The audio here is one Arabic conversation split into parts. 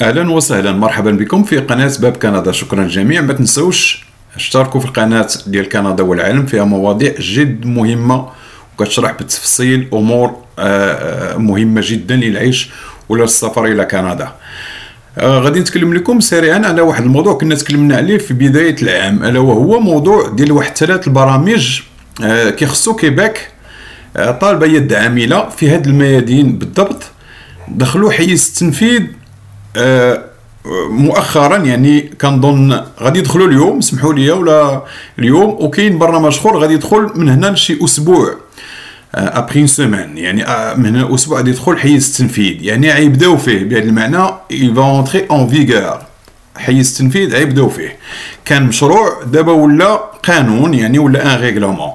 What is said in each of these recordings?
اهلا وسهلا، مرحبا بكم في قناة باب كندا. شكرا للجميع. ما تنسوش اشتركوا في القناة ديال كندا والعالم، فيها مواضيع جد مهمة وكتشرح بالتفصيل امور مهمة جدا للعيش ولا السفر الى كندا. غادي نتكلم لكم سريعا على واحد الموضوع كنا تكلمنا عليه في بداية العام، الا وهو موضوع ديال واحد 3 البرامج كيخصو كيباك. طالبة يد عاملة في هاد الميادين بالضبط. دخلوا حيز التنفيذ مؤخرا، يعني كنظن غادي يدخلوا اليوم، سمحوا لي، ولا اليوم، وكاين برنامج اخر غادي يدخل من هنا لشي اسبوع، ابري سيمين، يعني من هنا اسبوع غادي يدخل حيز التنفيذ، يعني غيبداو فيه بهذا المعنى يفا اونتري اون فيغور. حيز التنفيذ غيبداو فيه. كان مشروع دابا ولا قانون، يعني ولا ان ريغلومون.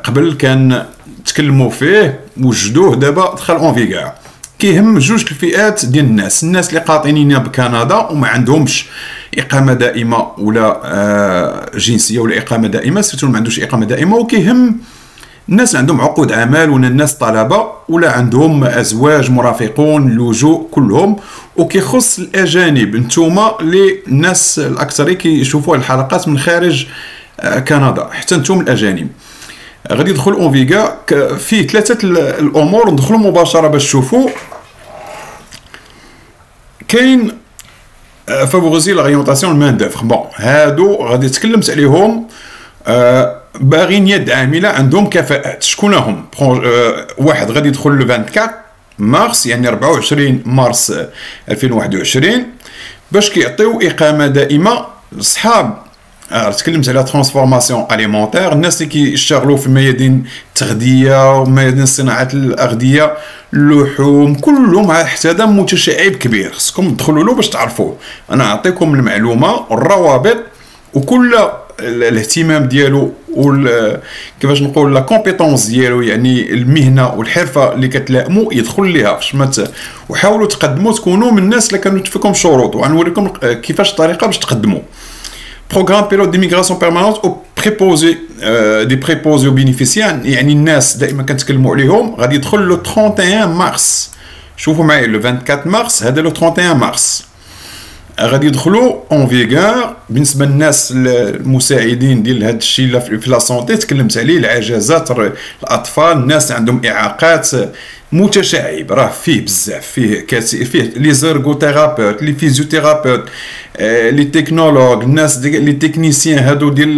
قبل كان تكلموا فيه وجدوه، دابا دخل اون فيغور. كيهم جوج الفئات ديال الناس اللي قاطنين بكندا وما عندهمش اقامه دائمه ولا جنسيه ولا اقامه دائمه، سيرتو ما عندوش اقامه دائمه. وكيهم الناس اللي عندهم عقود عمل ولا الناس طلبه ولا عندهم ازواج مرافقون لجوء كلهم. وكيخص الاجانب، نتوما اللي الناس الاكثر كيشوفوا الحلقات من خارج كندا، حتى نتوما الاجانب غادي يدخل اون فيغا. فيه 3 الامور، ندخلوا مباشره باش تشوفوا. كاين فافوريزي لاغيونطاسيون المان دوفر. بون، هادو غادي تكلمت عليهم. باغيين يد عامله عندهم كفاءات. شكون هم؟ واحد غادي يدخل لو 24 مارس، يعني 24 مارس 2021، باش كيعطيو اقامه دائمه لصحاب. تكلمت على ترانسفورماسيون اليمونتير، الناس اللي كيشتغلوا في ميادين التغذيه وميادين صناعه الاغذيه، اللحوم، كلهم حتى هذا متشعب كبير، خصكم تدخلوا له باش تعرفوه. انا اعطيكم المعلومه والروابط وكل الاهتمام ديالو كيفاش نقول لا كومبيتونس ديالو، يعني المهنه والحرفه اللي كتلائموا يدخل ليها. وحاولوا تقدموا، تكونوا من الناس اللي كانوا تفكم شروط، وغنوريكم كيفاش الطريقه باش تقدموا. Programme pilote d'immigration permanente aux préposés, des préposés aux bénéficiaires. يعني الناس دائما كنتكلموا عليهم غادي يدخل لو 31 مارس. شوفوا معايا، لو 24 مارس هذا لو 31 مارس غادي يدخلوا اون فيغور. بالنسبه للناس المساعدين ديال هذا الشيء في لا سونتي تكلمت عليه، العجزات، الاطفال، الناس عندهم اعاقات، متشعب، راه فيه بزاف، فيه لي زيرغوثيرابيوت، لي فيزيوثيرابيوت، لي تكنولوج، الناس لي تكنيسيان هادو ديال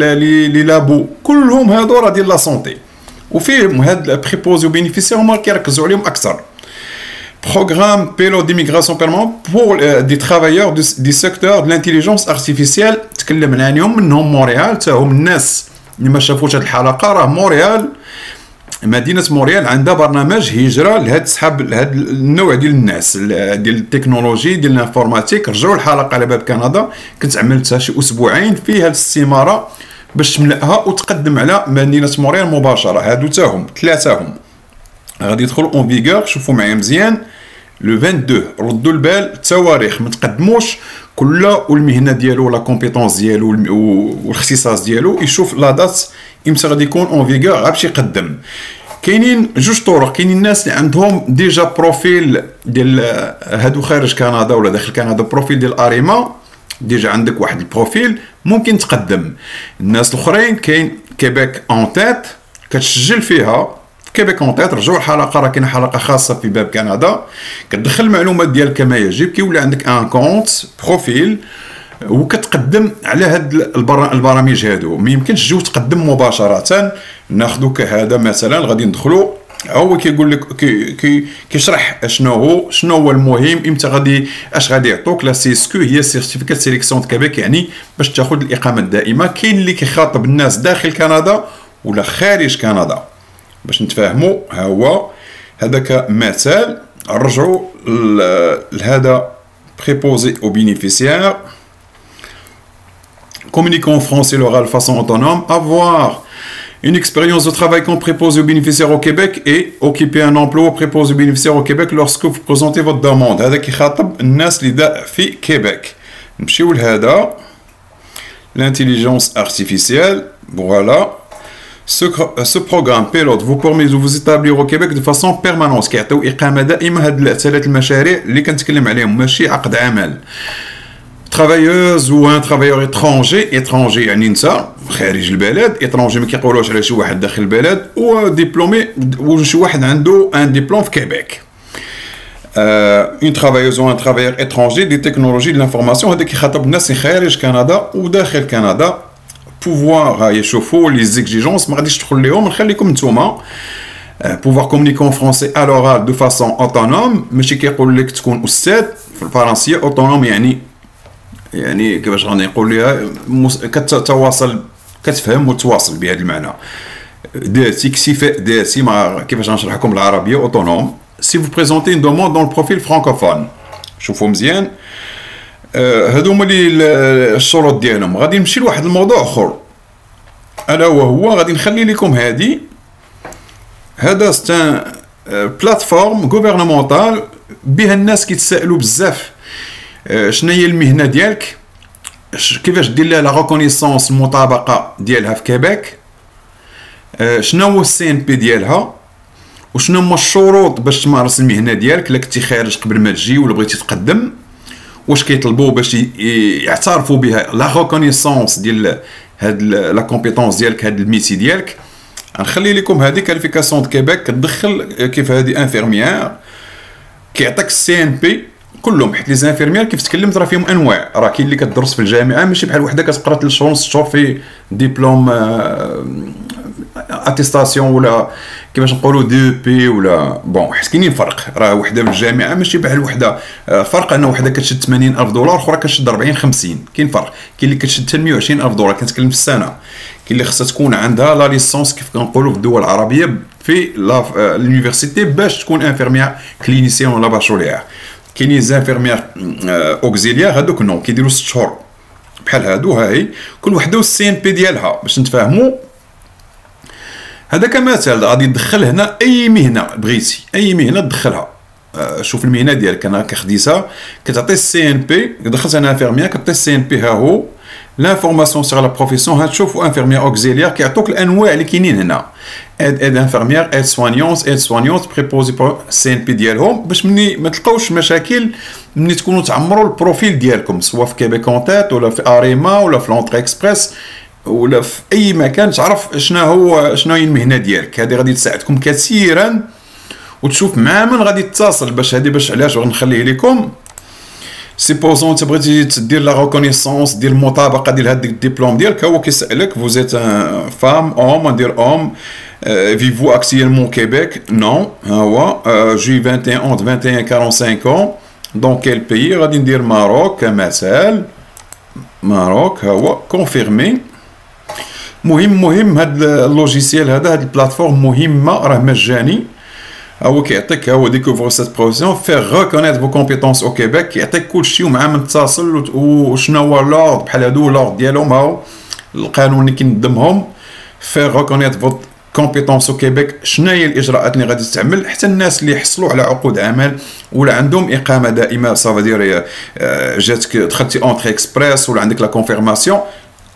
لي لابو، كلهم هادو راه ديال لا سونتي. وفيهم هاد بريبوزيو بينيفيسيير هما كيركزوا عليهم اكثر. Programme pilote d'immigration permanente pour des travailleurs du secteur de l'intelligence artificielle. تكلمنا عنهم، منهم مونريال. حتى هم الناس اللي ما شافوش هذه الحلقه، راه مونريال، مدينه مونريال عندها برنامج هجره لهاد صحاب هاد النوع ديال الناس ديال التكنولوجي ديال الانفورماتيك. رجعوا الحلقه على باب كندا، كنت عملتها شي اسبوعين فيها الاستماره باش تملأها وتقدم على مدينه مونريال مباشره. هادو حتى هم 3 غادي يدخلوا اون فيغور. شوفوا معايا مزيان، لو 22. ردوا البال التواريخ، ما تقدموش كل والمهنه ديالو ولا كومبيتونس ديالو والاختصاص ديالو، يشوف لا دات امتى غادي يكون اون فيغور غير باش يقدم. كاينين 2 طرق. كاينين الناس اللي عندهم ديجا بروفيل ديال هادو خارج كندا ولا داخل كندا، بروفيل ديال اريما، ديجا عندك واحد البروفيل ممكن تقدم. الناس الاخرين كاين كيباك اون تيت، كتسجل فيها كيباك اون تيت. رجعوا الحلقه، راه كاينه حلقه خاصه في باب كندا، كتدخل المعلومات ديالك كما يجب، كيولي عندك ان كونت بروفيل وكتقدم على هاد البرامج هادو. ما يمكنش تجيو تقدم مباشره. ناخذوا كهذا مثلا، غادي ندخلوا، هو كيقول لك كيشرح شنو هو المهم، امتى اش غادي يعطوك. لا سيسكو هي سيرتيفيكات سيليكسيون كيباك، يعني باش تاخذ الاقامه الدائمه. كاين اللي كيخاطب الناس داخل كندا ولا خارج كندا باش نتفاهموا. ها هو هذاك مثال. رجعوا لهذا préposé aux bénéficiaires, communiquer en français l'oral de façon autonome, avoir une expérience de travail comme préposé aux bénéficiaires au Québec et occuper un emploi préposé aux bénéficiaires au Québec lorsque vous présentez votre demande. هذا كيخاطب الناس اللي في كيبيك. نمشيو لهذا l'intelligence artificielle. Voilà. Ce programme pilote vous permet de vous établir au Québec de façon permanente كيعطيو إقامة دائمة. هاد الثلاث المشاريع اللي كنتكلم عليهم ماشي عقد عمل. travailleuse ou un travailleur étranger يعني انت خارج البلد، étranger ما كيقولوش على شي واحد داخل البلد، و ديبلومي وشي واحد عنده ان ديبلوم في كيبيك. une travailleuse ou un travailleur étranger des technologies de l'information هذا كيخاطب الناس خارج كندا وداخل كندا. pouvoir يشوفوا les exigences ما غاديش ندخل لهم، نخليكم نتوما. pouvoir communiquer en français à l'oral de façon autonome، ماشي كيقول لك تكون استاذ في الفرنسيه autonome يعني كيفاش غادي نقول لها كتتواصل كتفهم وتواصل بهذا المعنى. داتي اكتفاء داتي ما كيفاش غنشرح لكم بالعربيه اوتونوم. سي فو بريزونتي اون دوموند دون البروفيل فرانكوفون. شوفوا مزيان هادو هما الشروط ديالهم. غادي نمشي لواحد الموضوع اخر الا وهو غادي نخلي لكم هذا ستان بلاتفورم غوفرنمونتال بها الناس كيتسائلوا بزاف شنو هي المهنه ديالك، كيفاش دير لها لا ريكونيسونس المطابقه ديالها في كيبيك، شنو هو السي ان بي ديالها، وشنو هما الشروط باش تمارس المهنه ديالك الا كنتي خارج قبل ما تجي ولا بغيتي تقدم، واش كيطلبوا باش يعترفوا بها لا ريكونيسونس ديال هاد لا كومبيتونس ديالك هاد الميتي ديالك. غنخلي لكم هذه كاليفيكاسيون دو كيبيك كتدخل كيف هذه انفيرميير كيعطيك السي ان بي كلهم، حيت لي زانفيرميير كيف تكلمت راه فيهم انواع، راه كاين اللي كتدرس في الجامعه ماشي بحال وحده كتقرا 3 شهور 6 شهور في ديبلوم اتيستاسيون ولا كيفاش نقولوا دي بي ولا بون، حيت كاينين فرق. راه وحده في الجامعه ماشي بحال وحده، فرق ان وحده كتشد 80,000 دولار اخرى كتشد 40 50، كاين فرق. كاين اللي كتشد 120,000 دولار كنتكلم في السنه، كاين اللي خصها تكون عندها لا ليسونس كيف كنقولوا في الدول العربيه في لونيفرسيتي باش تكون انفيرميير كلينيسيون ولا باشولير. كاينين زانفيرميير اوكزيليير هادوك نو كيديروا 6 شهور بحال هادو. هاي كل وحده والسي ان بي ديالها باش نتفاهموا. هذا كمثال غادي تدخل هنا اي مهنه بغيتي، اي مهنه تدخلها. شوف المهنه ديالك انا كخديتها كتعطي السي ان بي، دخلت انا انفيرميير كتعطي السي ان بي ها هو لانفورماسيون سيغ لا بروفيسيون. هتشوفوا انفيرميير اوكزيليير كيعطوك الانواع اللي كاينين هنا، اد انفيرميير، اد سوانيونس بريبوزي السي ان بي ديالهم باش مني ما تلقاوش مشاكل مني تكونوا تعمروا البروفيل ديالكم سواء في كيبيك اونتات ولا في اريما ولا في لونتري اكسبريس ولا في اي مكان، تعرف شنو هي المهنه ديالك. هذه غادي تساعدكم كثيرا، وتشوف مع من غادي تتصل باش علاش غنخليه لكم. سيبوزون انت بغيتي تدير لا ريكونيسونس ديال المطابقه ديال هذاك الدبلوم ديالك، هو كيسالك فوزيت فام اوم ندير اوم فيفو اكسيلمون كيبيك نو، ها هو جي 21 45 دون كيل بيي، غادي ندير ماروك كمثال. ماروك ها هو كونفيرمي. مهم هاد اللوجيسيال هذا، هاد البلاتفورم مهمه، راه مجاني. هو كيعطيك هو ديكوفر سيت بروفيسيون فيغ ريكونيت فو كومبيتونس او كيبيك، كيعطيك كلشي ومع من تتصل وشنو هو لورد بحال هادو لورد ديالهم، هاو القانون اللي كينظمهم. فيغ ريكونيت فو كومبيتونس او كيبيك، شنو هي الاجراءات اللي غادي تعمل حتى الناس اللي يحصلوا على عقود عمل ولا عندهم اقامه دائمه صافا دير جاتك دخلتي اونتري اكسبريس ولا عندك لا كونفيرماسيون.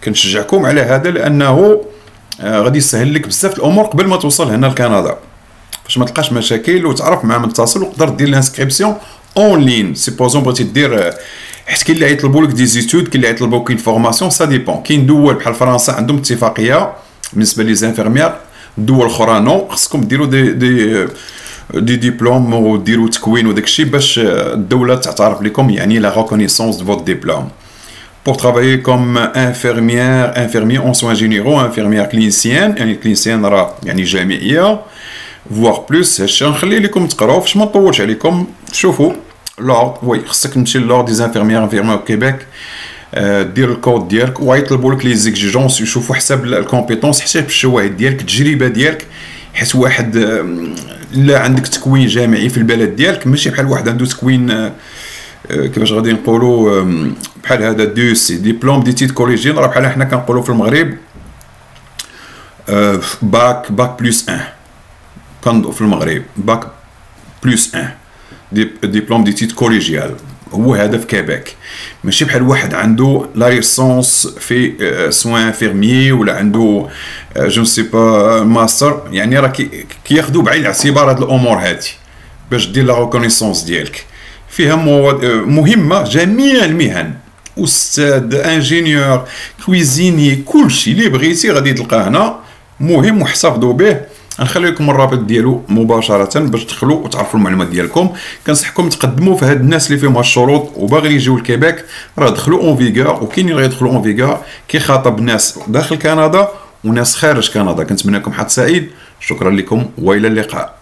كنشجعكم على هذا لانه غادي يسهل لك بزاف الامور قبل ما توصل هنا لكندا، باش ما تلقاش مشاكل وتعرف مع من تتصل وتقدر دير الانسكريبسيون اون لين. سيبوزون بغيتي دير، حيت كاين اللي يطلبوا لك دي زيتود، كاين اللي يطلبوا لك فورماسيون، سا ديبون. كاين دول بحال فرنسا عندهم اتفاقيه بالنسبه لي زانفيرميير، دول اخرى نو، خصكم ديروا دي ديبلوم وديروا تكوين وداك الشيء باش الدوله تعترف لكم يعني لا ريكونيسونس دو فوت ديبلوم. pour travailler comme infirmier en soins généraux, infirmière clinicienne، يعني clinicienne راه يعني جامعيه voire plus. هادشي غنخلي لكم تقراو فاش ما نطولش عليكم. شوفوا لورد، وي خصك تمشي لورد دي انفيرميير او كيبيك، دير الكود ديالك ويطلبوا لك لي زيكزيجونس، يشوفوا حساب الكومبيتونس حساب الشواهد ديالك التجربه ديالك. حيت واحد الا عندك تكوين جامعي في البلد ديالك ماشي بحال واحد عنده تكوين كيفاش غادي نقولوا بحال هذا دو سي ديبلوم ديتيد كوليجيال، راه بحال حنا كنقولوا في المغرب باك بلس 1 كنضو في المغرب باك بلس 1 ديبلوم ديتيد كوليجيال. هو هذا في كيبيك. ماشي بحال واحد عنده لا ليسونس في سوان انفيرميي ولا عنده جو سي با ماستر، يعني راه كياخذوا بعين الاعتبار هاد الامور هادي باش دير لا ريكونيسونس ديالك. فيها مهمه جميع المهن، استاذ، انجينيور، كويزيني، كلشي اللي بغيتي غادي تلقاه هنا، مهم واحتفظوا به. نخلي لكم الرابط ديالو مباشره باش تدخلوا وتعرفوا المعلومات ديالكم. كنصحكم تقدموا في هاد الناس اللي فيهم هالشروط وباغيين يجيو لكيبيك، راه دخلوا اون فيغار، وكاينين اللي يدخلوا اون فيغار كيخاطب ناس داخل كندا وناس خارج كندا. كنتمنى لكم حظ سعيد، شكرا لكم والى اللقاء.